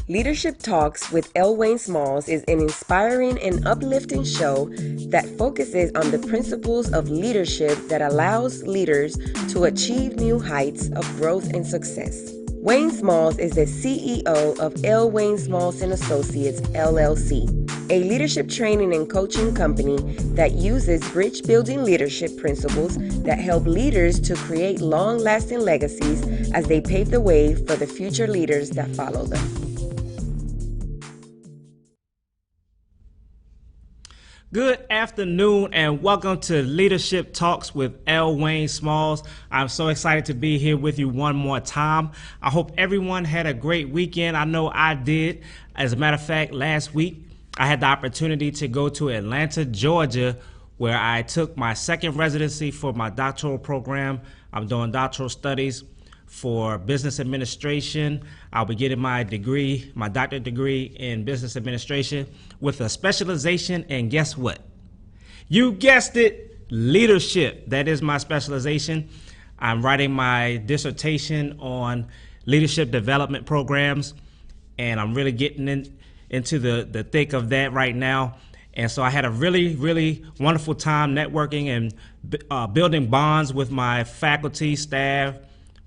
Leadership Talks with LWayneSmalls is an inspiring and uplifting show that focuses on the principles of leadership that allows leaders to achieve new heights of growth and success. Wayne Smalls is the CEO of LWayneSmalls and Associates, LLC, a leadership training and coaching company that uses bridge-building leadership principles that help leaders to create long-lasting legacies as they pave the way for the future leaders that follow them. Good afternoon and welcome to Leadership Talks with LWayneSmalls. I'm so excited to be here with you one more time. I hope everyone had a great weekend. I know I did. As a matter of fact, last week I had the opportunity to go to Atlanta, Georgia, where I took my second residency for my doctoral program. I'm doing doctoral studies for business administration. I'll be getting my degree, my doctorate degree in business administration with a specialization in, guess what? You guessed it, leadership. That is my specialization. I'm writing my dissertation on leadership development programs, and I'm really getting into the thick of that right now. And so I had a really wonderful time networking and building bonds with my faculty, staff,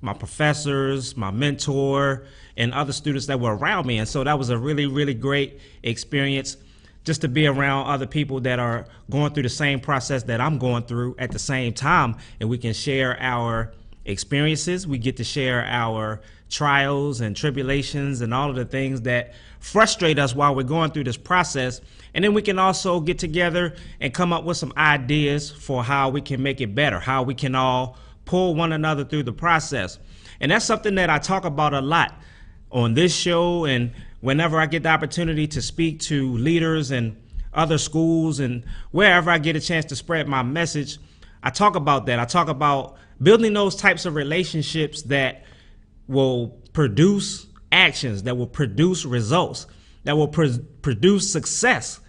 my professors, my mentor, and other students that were around me. And so that was a really great experience, just to be around other people that are going through the same process that I'm going through at the same time. And we can share our experiences. We get to share our trials and tribulations and all of the things that frustrate us while we're going through this process. And then we can also get together and come up with some ideas for how we can make it better, how we can all pull one another through the process. And that's something that I talk about a lot on this show, and whenever I get the opportunity to speak to leaders and other schools and wherever I get a chance to spread my message, I talk about that. I talk about building those types of relationships that will produce actions, that will produce results, that will produce success.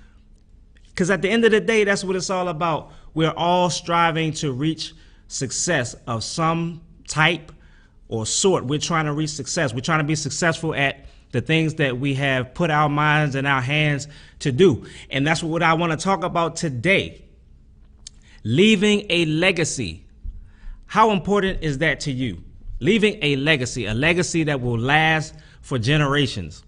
Because at the end of the day, that's what it's all about. We're all striving to reach success of some type or sort. We're trying to reach success. We're trying to be successful at the things that we have put our minds and our hands to do. And that's what I want to talk about today. Leaving a legacy. How important is that to you? Leaving a legacy that will last for generations.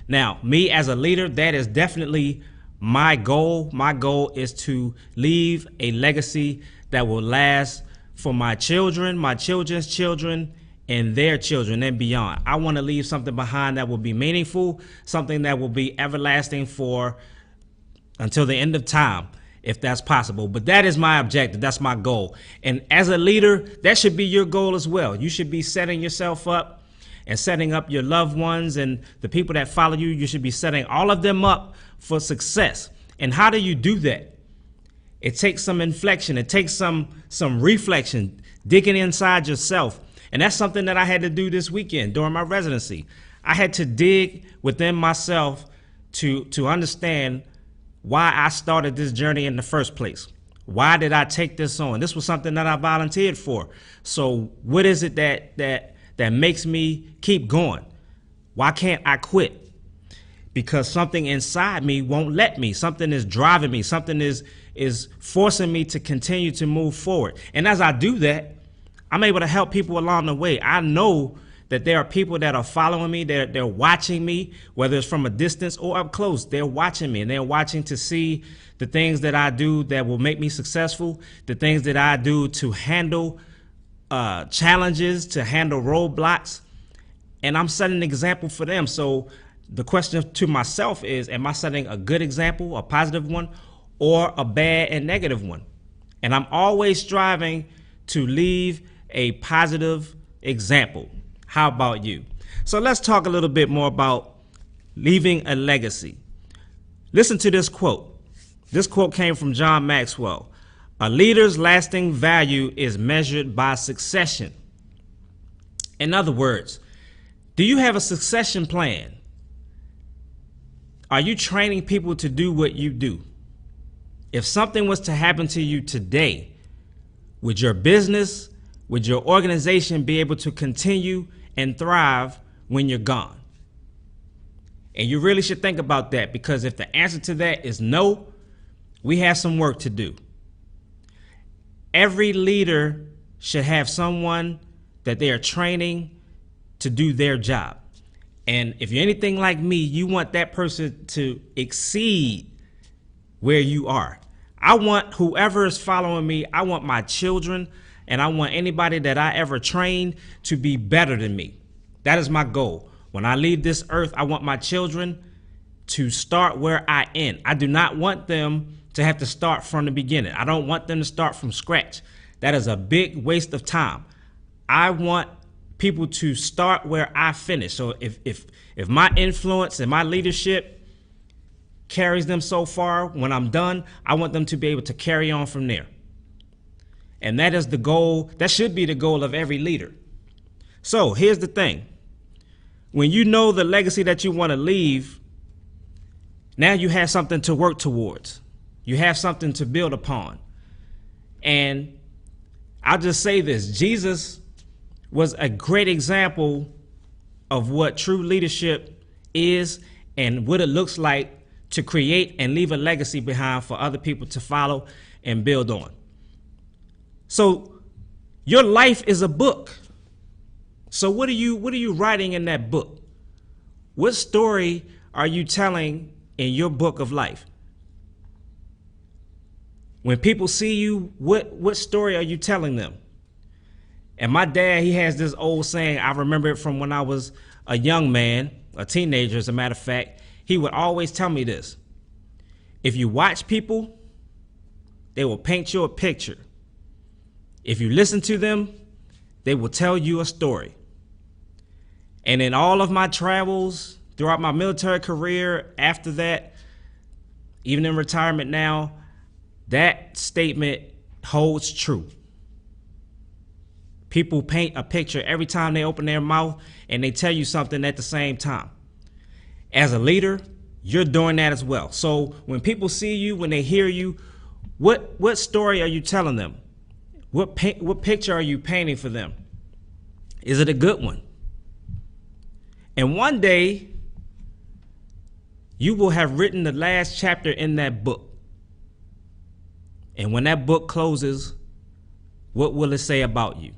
Now, me as a leader, that is definitely my goal. My goal is to leave a legacy that will last for my children, my children's children, and their children and beyond. I want to leave something behind that will be meaningful, something that will be everlasting for until the end of time, if that's possible. But that is my objective. That's my goal. And as a leader, that should be your goal as well. You should be setting yourself up and setting up your loved ones and the people that follow you. You should be setting all of them up for success. And how do you do that? It takes some inflection. It takes some reflection, digging inside yourself. And that's something that I had to do this weekend during my residency. I had to dig within myself to understand why I started this journey in the first place. Why did I take this on? This was something that I volunteered for. So what is it that makes me keep going? Why can't I quit? Because something inside me won't let me. Something is driving me. Something is forcing me to continue to move forward. And as I do that, I'm able to help people along the way. I know that there are people that are following me, they're watching me, whether it's from a distance or up close. They're watching me, and they're watching to see the things that I do that will make me successful, the things that I do to handle challenges, to handle roadblocks. And I'm setting an example for them. So the question to myself is, am I setting a good example, a positive one, or a bad and negative one? And I'm always striving to leave a positive example. How about you? So let's talk a little bit more about leaving a legacy. Listen to this quote. This quote came from John Maxwell. A leader's lasting value is measured by succession. In other words, do you have a succession plan? Are you training people to do what you do? If something was to happen to you today, would your business, would your organization be able to continue and thrive when you're gone? And you really should think about that, because if the answer to that is no, we have some work to do. Every leader should have someone that they are training to do their job. And if you're anything like me, you want that person to exceed where you are. I want whoever is following me, I want my children, and I want anybody that I ever train to be better than me. That is my goal. When I leave this earth, I want my children to start where I end. I do not want them to have to start from the beginning. I don't want them to start from scratch. That is a big waste of time. I want people to start where I finish. So if my influence and my leadership carries them so far, when I'm done, I want them to be able to carry on from there. And that is the goal. That should be the goal of every leader. So here's the thing. When you know the legacy that you want to leave, now you have something to work towards. You have something to build upon. And I'll just say this. Jesus was a great example of what true leadership is and what it looks like to create and leave a legacy behind for other people to follow and build on. So your life is a book. So what are you writing in that book? What story are you telling in your book of life? When people see you, what story are you telling them? And my dad, he has this old saying, I remember it from when I was a young man, a teenager, as a matter of fact. He would always tell me this. If you watch people, they will paint you a picture. If you listen to them, they will tell you a story. And in all of my travels, throughout my military career, after that, even in retirement now, that statement holds true. People paint a picture every time they open their mouth and they tell you something at the same time. As a leader, you're doing that as well. So when people see you, when they hear you, what story are you telling them? What picture are you painting for them? Is it a good one? And one day, you will have written the last chapter in that book. And when that book closes, what will it say about you?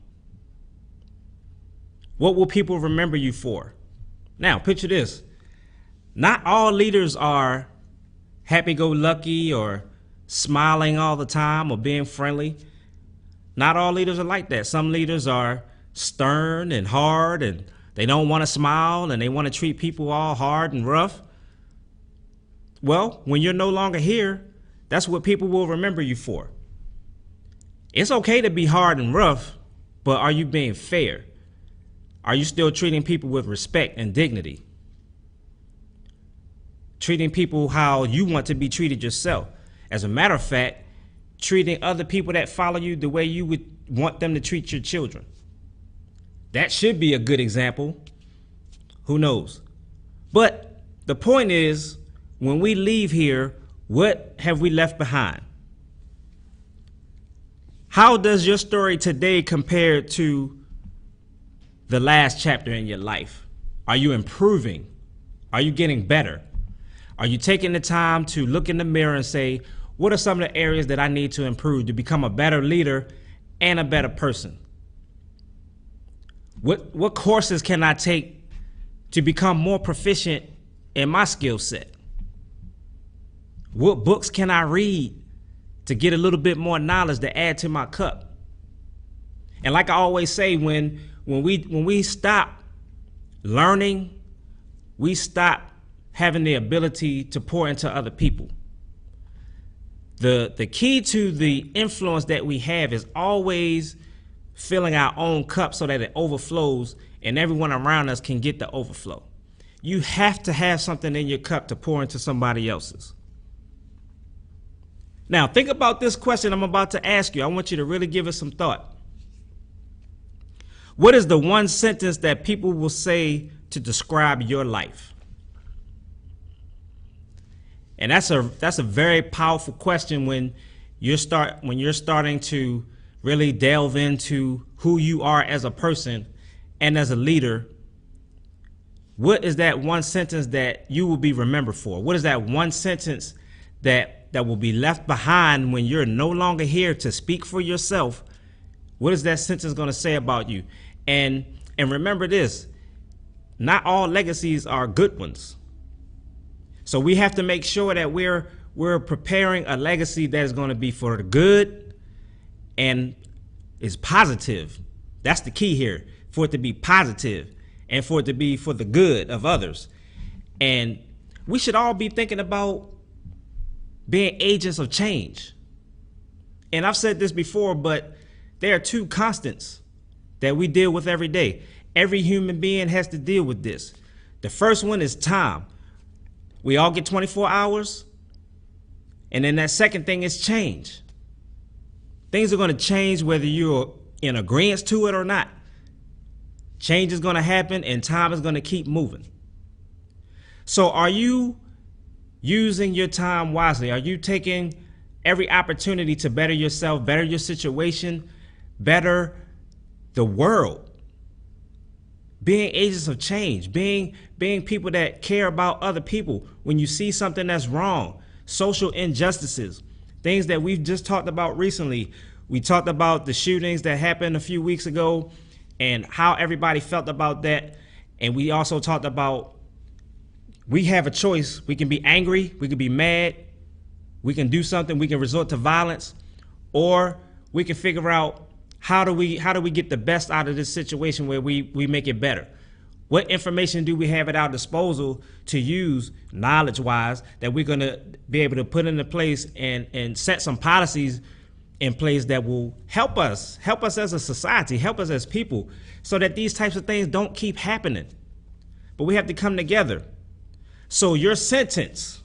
What will people remember you for? Now, picture this. Not all leaders are happy-go-lucky or smiling all the time or being friendly. Not all leaders are like that. Some leaders are stern and hard, and they don't want to smile, and they want to treat people all hard and rough. Well, when you're no longer here, that's what people will remember you for. It's okay to be hard and rough, but are you being fair? Are you still treating people with respect and dignity? Treating people how you want to be treated yourself. As a matter of fact, treating other people that follow you the way you would want them to treat your children. That should be a good example. Who knows? But the point is, when we leave here, what have we left behind? How does your story today compare to the last chapter in your life? Are you improving? Are you getting better? Are you taking the time to look in the mirror and say, what are some of the areas that I need to improve to become a better leader and a better person? What courses can I take to become more proficient in my skill set? What books can I read to get a little bit more knowledge to add to my cup? And like I always say, when we stop learning, we stop having the ability to pour into other people. The key to the influence that we have is always filling our own cup so that it overflows and everyone around us can get the overflow. You have to have something in your cup to pour into somebody else's. Now, think about this question I'm about to ask you. I want you to really give it some thought. What is the one sentence that people will say to describe your life? And that's a very powerful question when you're starting to really delve into who you are as a person and as a leader. What is that one sentence that you will be remembered for? What is that one sentence that will be left behind when you're no longer here to speak for yourself? What is that sentence going to say about you? And remember this, not all legacies are good ones. So we have to make sure that we're preparing a legacy that is going to be for the good and is positive. That's the key here, for it to be positive and for it to be for the good of others. And we should all be thinking about being agents of change. And I've said this before, but there are two constants that we deal with every day. Every human being has to deal with this. The first one is time. We all get 24 hours. And then that second thing is change. Things are going to change whether you're in agreement to it or not. Change is going to happen and time is going to keep moving. So are you using your time wisely? Are you taking every opportunity to better yourself, better your situation, better the world? Being agents of change, being people that care about other people. When you see something that's wrong, social injustices, things that we've just talked about recently. We talked about the shootings that happened a few weeks ago and how everybody felt about that. And we also talked about we have a choice. We can be angry, we can be mad, we can do something, we can resort to violence, or we can figure out how do we get the best out of this situation where we make it better. What information do we have at our disposal to use knowledge-wise that we're going to be able to put into place and set some policies in place that will help us as a society, help us as people, so that these types of things don't keep happening. But we have to come together. So your sentence,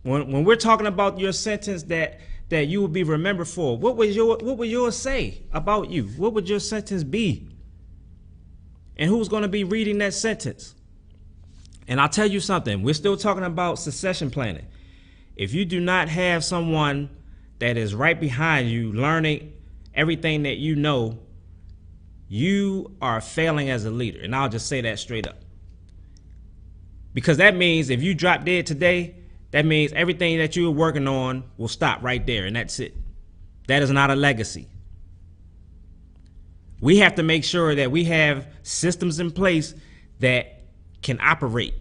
when we're talking about your sentence that you will be remembered for, what would yours say about you? What would your sentence be? And who's going to be reading that sentence? And I'll tell you something, we're still talking about succession planning. If you do not have someone that is right behind you learning everything that you know, you are failing as a leader. And I'll just say that straight up. Because that means if you drop dead today, that means everything that you're working on will stop right there, and that's it. That is not a legacy. We have to make sure that we have systems in place that can operate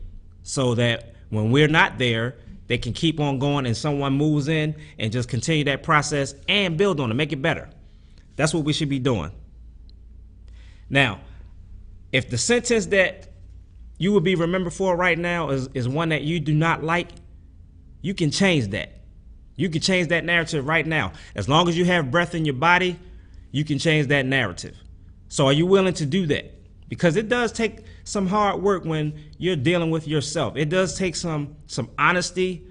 so that when we're not there, they can keep on going and someone moves in and just continue that process and build on it, make it better. That's what we should be doing. Now, if the sentence that you will be remembered for right now is one that you do not like, you can change that. You can change that narrative right now. As long as you have breath in your body, you can change that narrative. So are you willing to do that? Because it does take some hard work when you're dealing with yourself. It does take some honesty,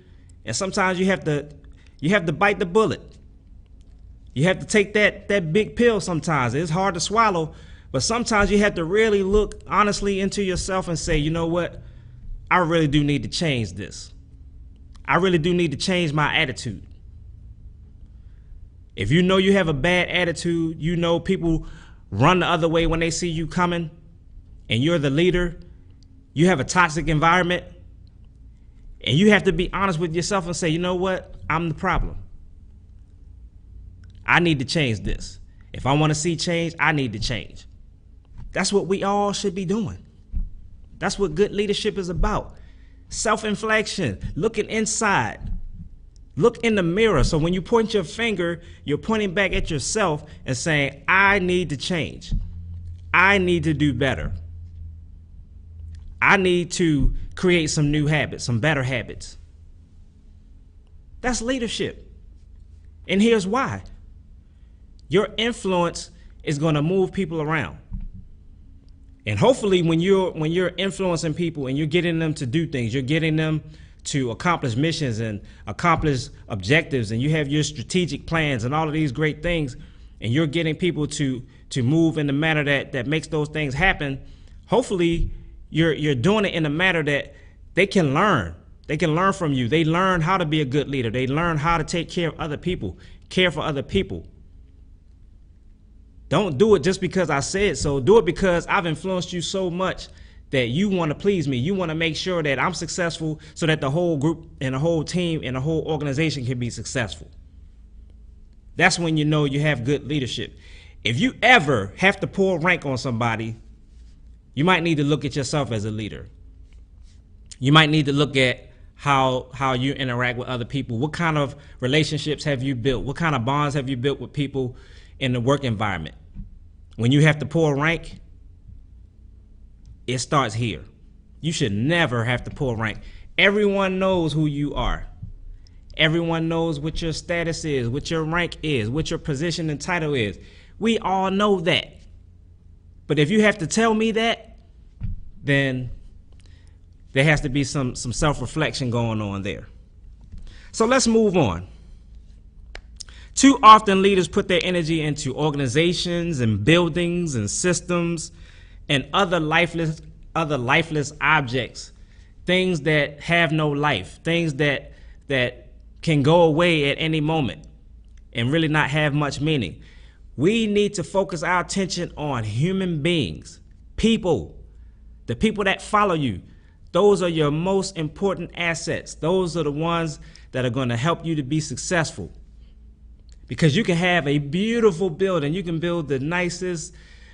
and sometimes you have to bite the bullet. You have to take that big pill sometimes. It's hard to swallow, but sometimes you have to really look honestly into yourself and say, you know what? I really do need to change this. I really do need to change my attitude. If you know you have a bad attitude, you know people run the other way when they see you coming, and you're the leader, you have a toxic environment, and you have to be honest with yourself and say, you know what? I'm the problem. I need to change this. If I want to see change, I need to change. That's what we all should be doing. That's what good leadership is about. Self-inflection, looking inside. Look in the mirror. So when you point your finger, you're pointing back at yourself and saying, I need to change. I need to do better. I need to create some new habits, some better habits. That's leadership. And here's why. Your influence is going to move people around. And hopefully when you're influencing people and you're getting them to do things, you're getting them to accomplish missions and accomplish objectives, and you have your strategic plans and all of these great things, and you're getting people to move in the manner that makes those things happen, hopefully you're doing it in a manner that they can learn. They can learn from you. They learn how to be a good leader. They learn how to take care of other people, care for other people. Don't do it just because I said so. Do it because I've influenced you so much that you want to please me. You want to make sure that I'm successful so that the whole group and the whole team and the whole organization can be successful. That's when you know you have good leadership. If you ever have to pull rank on somebody, you might need to look at yourself as a leader. You might need to look at how you interact with other people. What kind of relationships have you built? What kind of bonds have you built with people in the work environment? When you have to pull rank, it starts here. You should never have to pull rank. Everyone knows who you are. Everyone knows what your status is, what your rank is, what your position and title is. We all know that. But if you have to tell me that, then there has to be some self-reflection going on there. So let's move on. Too often leaders put their energy into organizations and buildings and systems and other lifeless objects, things that have no life, things that can go away at any moment and really not have much meaning. We need to focus our attention on human beings, people, the people that follow you. Those are your most important assets. Those are the ones that are going to help you to be successful. Because you can have a beautiful building. You can build the nicest,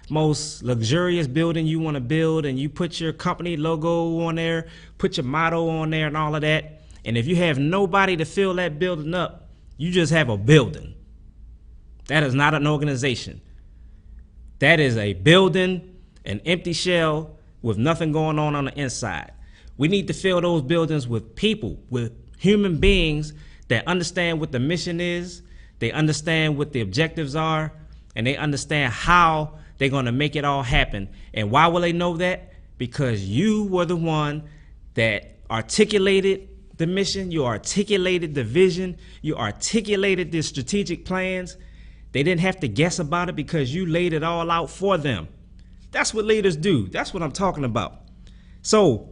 most luxurious building you want to build, and you put your company logo on there, put your motto on there and all of that. And if you have nobody to fill that building up, you just have a building. That is not an organization. That is a building, an empty shell with nothing going on the inside. We need to fill those buildings with people, with human beings that understand what the mission is, they understand what the objectives are, and they understand how they're going to make it all happen. And why will they know that? Because you were the one that articulated the mission, you articulated the vision, you articulated the strategic plans. They didn't have to guess about it because you laid it all out for them. That's what leaders do. That's what I'm talking about. So,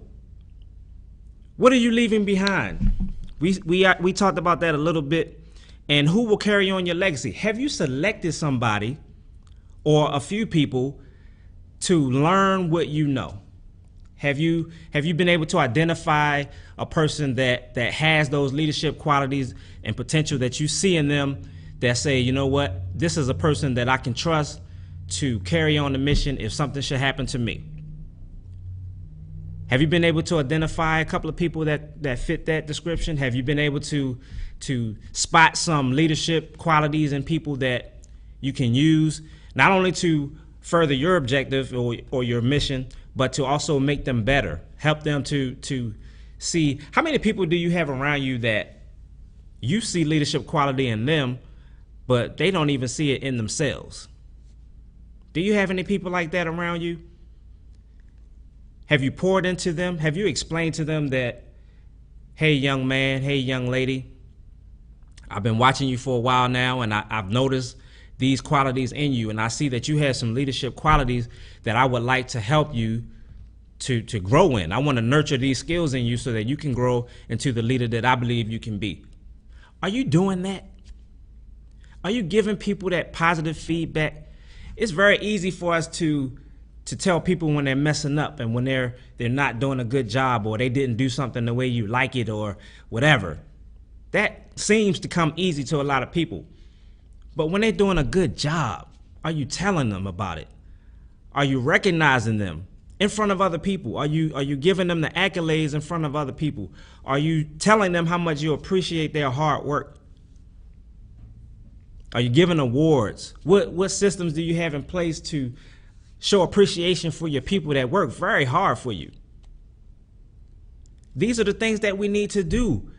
what are you leaving behind? We talked about that a little bit. And who will carry on your legacy? Have you selected somebody or a few people to learn what you know? Have you been able to identify a person that has those leadership qualities and potential that you see in them that say, you know what, this is a person that I can trust to carry on the mission if something should happen to me? Have you been able to identify a couple of people that fit that description? Have you been able to spot some leadership qualities in people that you can use, not only to further your objective or your mission, but to also make them better, help them to see? How many people do you have around you that you see leadership quality in them, but they don't even see it in themselves? Do you have any people like that around you? Have you poured into them? Have you explained to them that, hey, young man, hey, young lady, I've been watching you for a while now, and I've noticed these qualities in you, and I see that you have some leadership qualities that I would like to help you to grow in. I want to nurture these skills in you so that you can grow into the leader that I believe you can be. Are you doing that? Are you giving people that positive feedback? It's very easy for us to tell people when they're messing up and when they're not doing a good job or they didn't do something the way you like it or whatever. That seems to come easy to a lot of people. But when they're doing a good job, are you telling them about it? Are you recognizing them in front of other people? Are you giving them the accolades in front of other people? Are you telling them how much you appreciate their hard work? Are you giving awards? What systems do you have in place to show appreciation for your people that work very hard for you? These are the things that we need to do.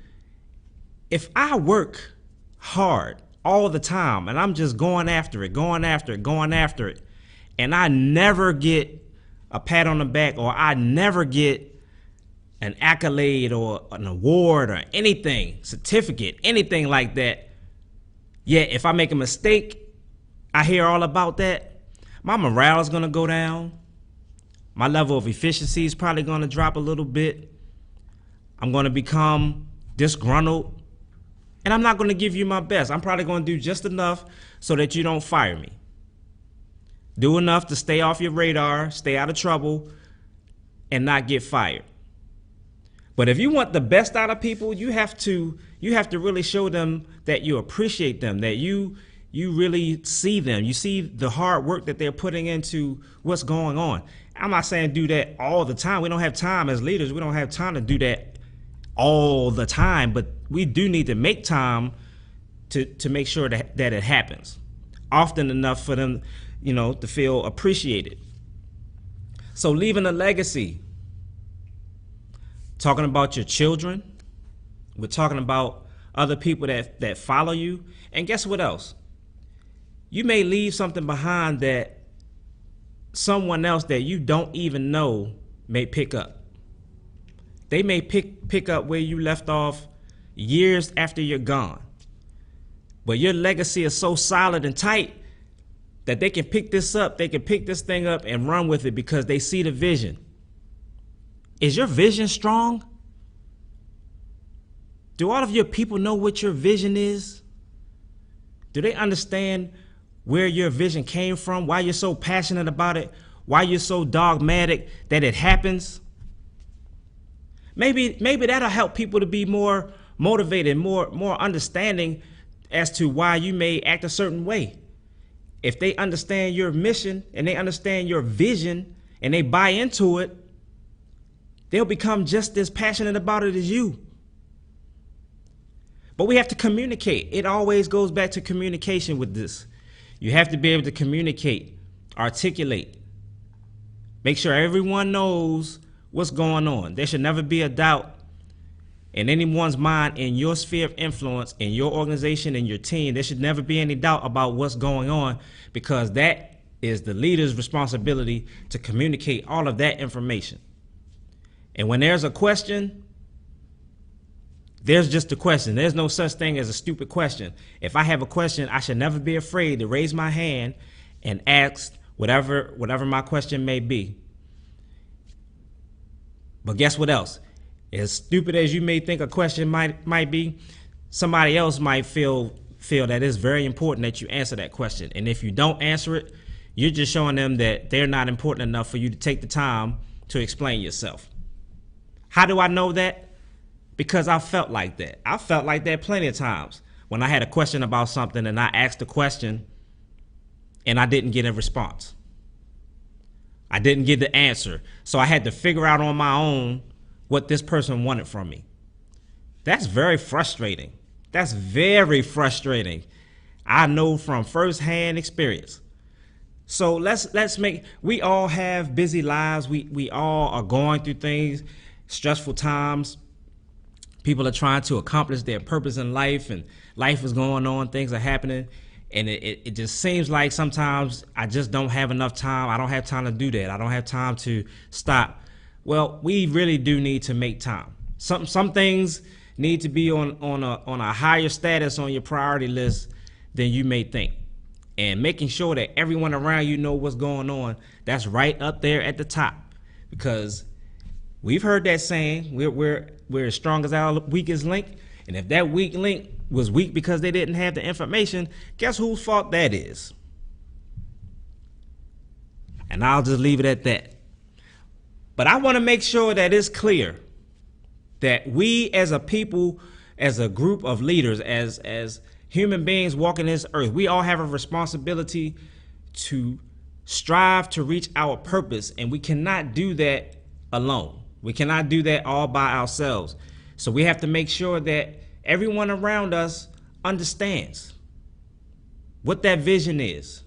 If I work hard all the time and I'm just going after it, and I never get a pat on the back or I never get an accolade or an award or anything, certificate, anything like that, yet if I make a mistake, I hear all about that, my morale is going to go down. My level of efficiency is probably going to drop a little bit. I'm going to become disgruntled. And I'm not going to give you my best. I'm probably going to do just enough so that you don't fire me. Do enough to stay off your radar, stay out of trouble, and not get fired. But if you want the best out of people, you have to really show them that you appreciate them, that you really see them. You see the hard work that they're putting into what's going on. I'm not saying do that all the time. We don't have time as leaders. We don't have time to do that all the time, but we do need to make time to make sure that it happens often enough for them, to feel appreciated. So leaving a legacy, talking about your children, we're talking about other people that follow you. And guess what else? You may leave something behind that someone else that you don't even know may pick up. They may pick up where you left off years after you're gone. But your legacy is so solid and tight that they can pick this up, they can pick this thing up and run with it because they see the vision. Is your vision strong? Do all of your people know what your vision is? Do they understand where your vision came from, why you're so passionate about it, why you're so dogmatic that it happens? Maybe that'll help people to be more motivated, more understanding as to why you may act a certain way. If they understand your mission and they understand your vision and they buy into it, they'll become just as passionate about it as you. But we have to communicate. It always goes back to communication with this. You have to be able to communicate, articulate, make sure everyone knows what's going on. There should never be a doubt in anyone's mind in your sphere of influence, in your organization, in your team. There should never be any doubt about what's going on, because that is the leader's responsibility to communicate all of that information. And when there's a question, there's just a question. There's no such thing as a stupid question. If I have a question, I should never be afraid to raise my hand and ask whatever my question may be. But guess what else? As stupid as you may think a question might be, somebody else might feel that it's very important that you answer that question. And if you don't answer it, you're just showing them that they're not important enough for you to take the time to explain yourself. How do I know that? Because I felt like that. I felt like that plenty of times when I had a question about something and I asked a question and I didn't get a response. I didn't get the answer. So I had to figure out on my own what this person wanted from me. That's very frustrating. That's very frustrating. I know from firsthand experience. So we all have busy lives. We all are going through things, stressful times. People are trying to accomplish their purpose in life, and life is going on, things are happening, and it just seems like sometimes I just don't have enough time. I don't have time to do that. I don't have time to stop. Well, we really do need to make time. Some things need to be on a higher status on your priority list than you may think. And making sure that everyone around you know what's going on, that's right up there at the top. Because we've heard that saying, we're as strong as our weakest link. And if that weak link was weak because they didn't have the information, guess whose fault that is? And I'll just leave it at that. But I want to make sure that it's clear that we as a people, as a group of leaders, as human beings walking this earth, we all have a responsibility to strive to reach our purpose. And we cannot do that alone. We cannot do that all by ourselves. So we have to make sure that everyone around us understands what that vision is.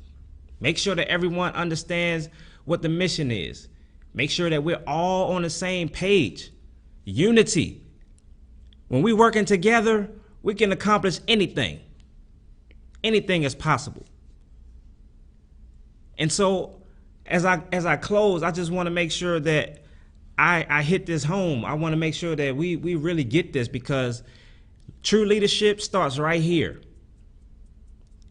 Make sure that everyone understands what the mission is. Make sure that we're all on the same page. Unity. When we're working together, we can accomplish anything. Anything is possible. And so as I close, I just want to make sure that I hit this home. I want to make sure that we really get this, because true leadership starts right here.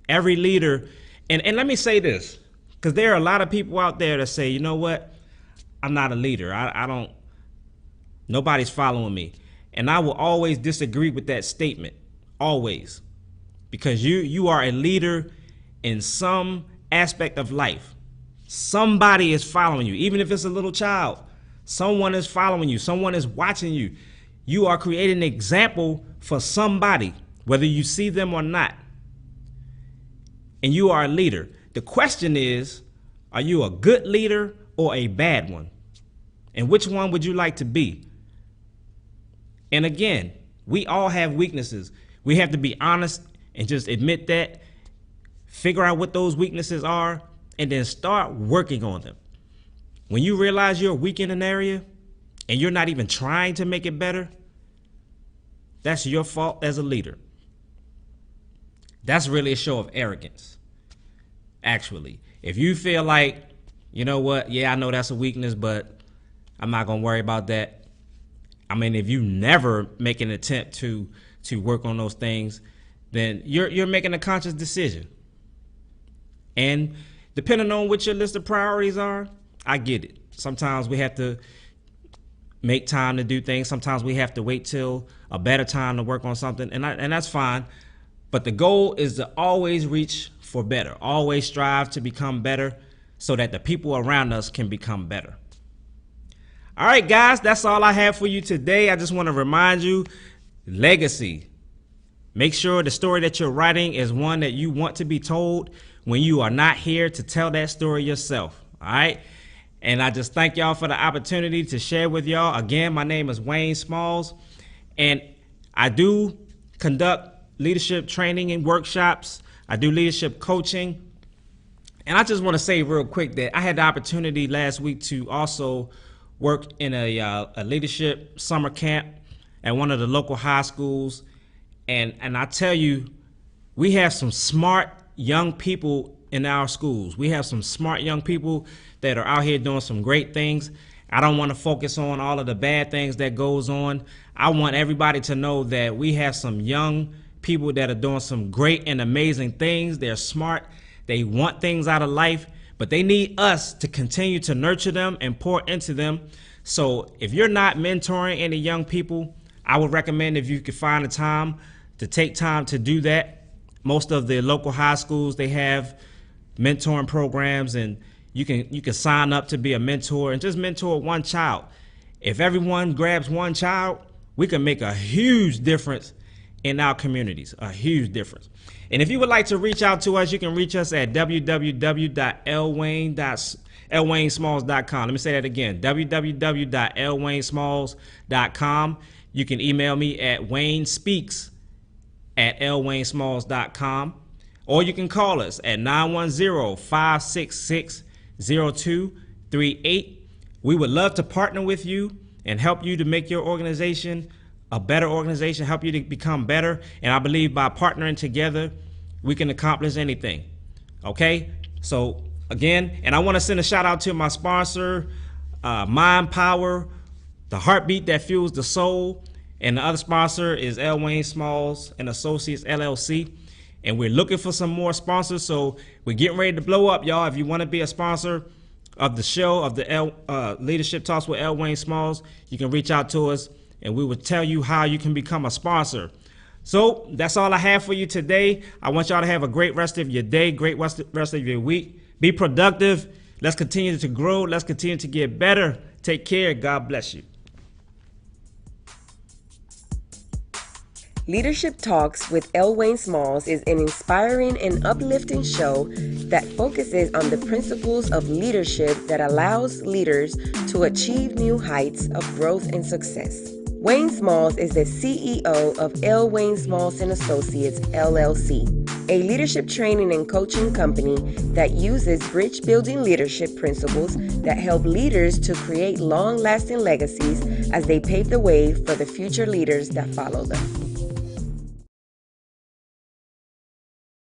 Every leader, and let me say this, because there are a lot of people out there that say, you know what, I'm not a leader. Nobody's following me. And I will always disagree with that statement, always, because you are a leader in some aspect of life. Somebody is following you, even if it's a little child. Someone is following you. Someone is watching you. You are creating an example for somebody, whether you see them or not. And you are a leader. The question is, are you a good leader or a bad one? And which one would you like to be? And again, we all have weaknesses. We have to be honest and just admit that, figure out what those weaknesses are, and then start working on them. When you realize you're weak in an area and you're not even trying to make it better, that's your fault as a leader. That's really a show of arrogance. Actually, if you feel like, you know what, yeah, I know that's a weakness, but I'm not gonna worry about that. I mean, if you never make an attempt to work on those things, then you're making a conscious decision. And depending on what your list of priorities are, I get it. Sometimes we have to make time to do things. Sometimes we have to wait till a better time to work on something, and that's fine. But the goal is to always reach for better, always strive to become better so that the people around us can become better. All right, guys, that's all I have for you today. I just want to remind you, legacy. Make sure the story that you're writing is one that you want to be told when you are not here to tell that story yourself. All right. And I just thank y'all for the opportunity to share with y'all. Again, my name is LWayneSmalls, and I do conduct leadership training and workshops. I do leadership coaching. And I just want to say real quick that I had the opportunity last week to also work in a leadership summer camp at one of the local high schools. And I tell you, we have some smart young people in our schools. We have some smart young people that are out here doing some great things. I don't want to focus on all of the bad things that goes on. I want everybody to know that we have some young people that are doing some great and amazing things. They're smart. They want things out of life, but they need us to continue to nurture them and pour into them. So if you're not mentoring any young people, I would recommend if you could find a time to take time to do that. Most of the local high schools, they have mentoring programs, and you can sign up to be a mentor and just mentor one child. If everyone grabs one child, we can make a huge difference in our communities, a huge difference. And if you would like to reach out to us, you can reach us at www.LWayneSmalls.com. Let me say that again, www.LWayneSmalls.com. You can email me at WayneSpeaks@LWayneSmalls.com, or you can call us at 910-566-0238. We would love to partner with you and help you to make your organization a better organization, help you to become better. And I believe by partnering together, we can accomplish anything. Okay? So again, and I want to send a shout out to my sponsor, Mind Power, the heartbeat that fuels the soul. And the other sponsor is LWayneSmalls and Associates LLC. And we're looking for some more sponsors. So we're getting ready to blow up, y'all. If you want to be a sponsor of the show, of the Leadership Talks with LWayneSmalls, you can reach out to us, and we will tell you how you can become a sponsor. So that's all I have for you today. I want y'all to have a great rest of your day, great rest of your week. Be productive. Let's continue to grow. Let's continue to get better. Take care. God bless you. Leadership Talks with LWayneSmalls is an inspiring and uplifting show that focuses on the principles of leadership that allows leaders to achieve new heights of growth and success. Wayne Smalls is the CEO of LWayneSmalls and Associates LLC, a leadership training and coaching company that uses bridge building leadership principles that help leaders to create long-lasting legacies as they pave the way for the future leaders that follow them.